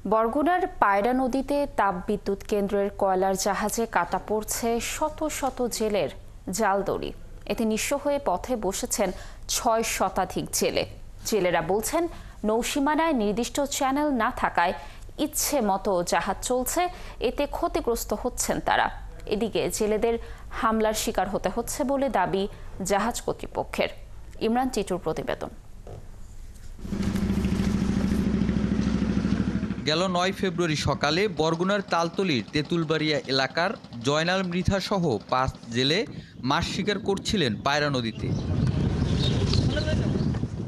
বরগুনার পায়রা নদীতে তাপবিদ্যুৎ কেন্দ্রের কয়লার জাহাজে কাটা পড়ছে শত শত জেলের জাল দড়ি। এতে নিঃস্ব হয়ে পথে বসেছেন ৬ শতাধিক জেলে। জেলেরা বলছেন, নৌসীমানায় নির্দিষ্ট চ্যানেল না থাকায় ইচ্ছে মতো জাহাজ চলছে, এতে ক্ষতিগ্রস্ত হচ্ছেন তারা। এদিকে জেলেদের হামলার শিকার হতে হচ্ছে বলে দাবি জাহাজ কর্তৃপক্ষের। ইমরান টিটুর প্রতিবেদন। গেল ৯ ফেব্রুয়ারি সকালে বরগুনার তালতলীর তেঁতুলবাড়িয়া এলাকার জয়নাল মৃধা সহ ৫ জেলে মাছ শিকার করছিলেন পায়রা নদীতে।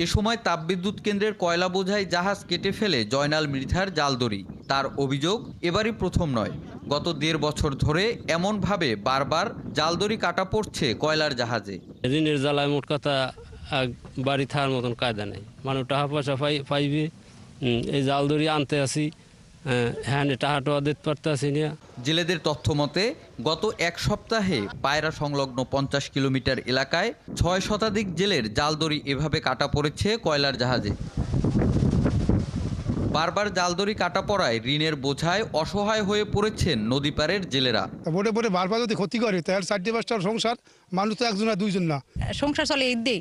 এ সময় তাপবিদ্যুৎ কেন্দ্রের কয়লা বোঝাই জাহাজ কেটে ফেলে জয়নাল মৃধার জালদড়ি। তার অভিযোগ, এবারই প্রথম নয়, গত ১.৫ বছর ধরে এমনভাবে বারবার জালদড়ি কাটা পড়ছে কয়লার জাহাজে। ঋণের জ্বালায় মোট কথা বাড়ি থাকার মতন কায়দা নেই। মানুষ টাকা পয়সা পাইবে, এই জালদড়ি আনতে আসি, হ্যাঁ টাকা টোয়া দিতে পারতে আসি না। জেলেদের তথ্য মতে গত এক সপ্তাহে পায়রা সংলগ্ন ৫০ কিলোমিটার এলাকায় ৬ শতাধিক জেলের জালদড়ি এভাবে কাটা পড়েছে কয়লার জাহাজে। বারবার জালদড়ি কাটা পড়ায় ঋণের বোঝায় অসহায় হয়ে পড়েছেন নদীপাড়ের জেলেরা। বোটে বোটে বারবার যদি ক্ষতি করে তার ৪-৫টার সংসার, মানুষ তো একজন না দুইজন না। সংসার চলে ঈদ দিই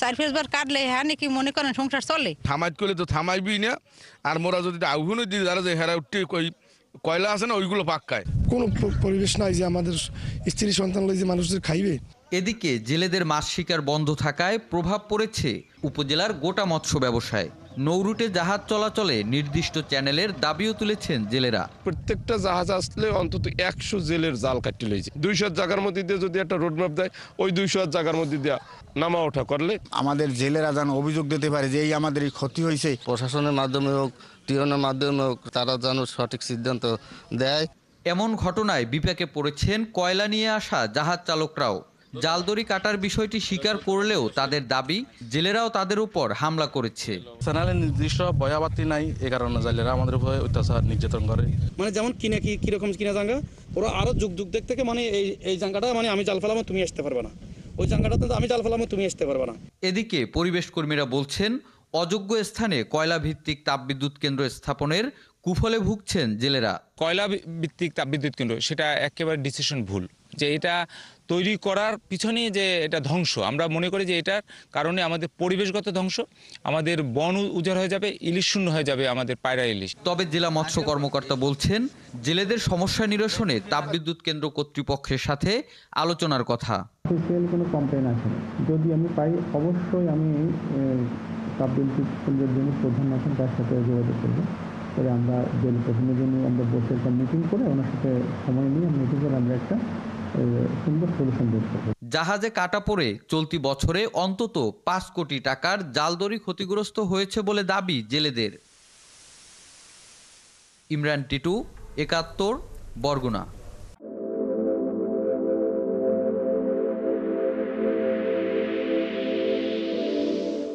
৪-৫ কাটলে হ্যাঁ নাকি মনে করেন সংসার চলে। থামাইত করলে তো থামাইবি না, আর মোরা যদি আগুনে দিই যারা যে হেরা উঠতে কয়লা আছে না ওইগুলো পাক্কায়। কোনো পরিবেশ নাই যে আমাদের স্ত্রী সন্তান যে মানুষদের খাইবে। এদিকে জেলেদের মাছ শিকার বন্ধ থাকায় প্রভাব পড়েছে উপজেলার গোটা মৎস্য ব্যবসায়। নৌরুটে জাহাজ চলাচলে নির্দিষ্ট চ্যানেলের দাবিও তুলেছেন জেলেরা। প্রত্যেকটা জাহাজ আসলে অন্তত ১০০ জেলের জাল কাটি লইছে। ২০০ জায়গার মধ্যে দিয়ে যদি একটা রোডম্যাপ দেয়, ওই ২০০ জায়গার মধ্যে দিয়ে নামা ওঠা করলে আমাদের জেলেরা যেন অভিযোগ দিতে পারে যে এই আমাদের এই ক্ষতি হয়েছে। প্রশাসনের মাধ্যমে হোক, টিওনের মাধ্যমে হোক, তারা যেন সঠিক সিদ্ধান্ত দেয়। এমন ঘটনায় বিপাকে পড়েছেন কয়লা নিয়ে আসা জাহাজ চালকরাও। জালদড়ি কাটার বিষয়টি স্বীকার করলেও তাদের দাবি, জেলেরাও তাদের উপর হামলা করেছে। চ্যানেলের নির্দিষ্ট ভয়াবাতি নাই, এ কারণে জেলেরা আমাদের উপরে অত্যাচার নির্যাতন করে। মানে যেমন কিরকম কিনা জাঙ্গা, ওরা আরো যুগ দেখ থেকে মানে এই জাঙ্গাটা মানে আমি জাল ফেলাম তুমি আসতে পারবে না, ওই জাঙ্গাটাতে আমি জাল ফেলাম তুমি আসতে পারবে না। এদিকে পরিবেশ কর্মীরা বলছেন, অযোগ্য স্থানে কয়লা ভিত্তিক তাপবিদ্যুৎ কেন্দ্র স্থাপনের কুফলে ভুগছেন জেলেরা। কয়লা ভিত্তিক তাপবিদ্যুৎ কেন্দ্র সেটা একেবারে ডিসিশন ভুল। যে এটা তৈরি করার পিছনে যে এটা ধ্বংস, আমরা মনে করি যে এটার কারণে আমাদের পরিবেশগত ধ্বংস, আমাদের বন উজাড় হয়ে যাবে, ইলিশ শূন্য হয়ে যাবে আমাদের পায়রা ইলিশ। তবে জেলা মৎস্য কর্মকর্তা বলছেন, জেলেদের সমস্যা নিরসনে তাপবিদ্যুৎ কেন্দ্র কর্তৃপক্ষের সাথে আলোচনার কথা। কোনো কমপ্লেন আসে না, যদি আমি পাই অবশ্যই আমি তাপবিদ্যুৎ কেন্দ্রের জন্য প্রধান আছেন তার সাথে যোগাযোগ করব। তবে আমরা জেল প্রধানের জন্য আমরা বসে একটা মিটিং করে ওনার সাথে সময় নিয়ে মিটিং করে আমরা একটা সুন্দর সলিউশন বের করব। জাহাজে কাটা পড়ে চলতি বছরে অন্তত ৫ কোটি টাকার জালদড়ি ক্ষতিগ্রস্ত হয়েছে বলে দাবি জেলেদের। ইমরান টিটু, ৭১, বরগুনা।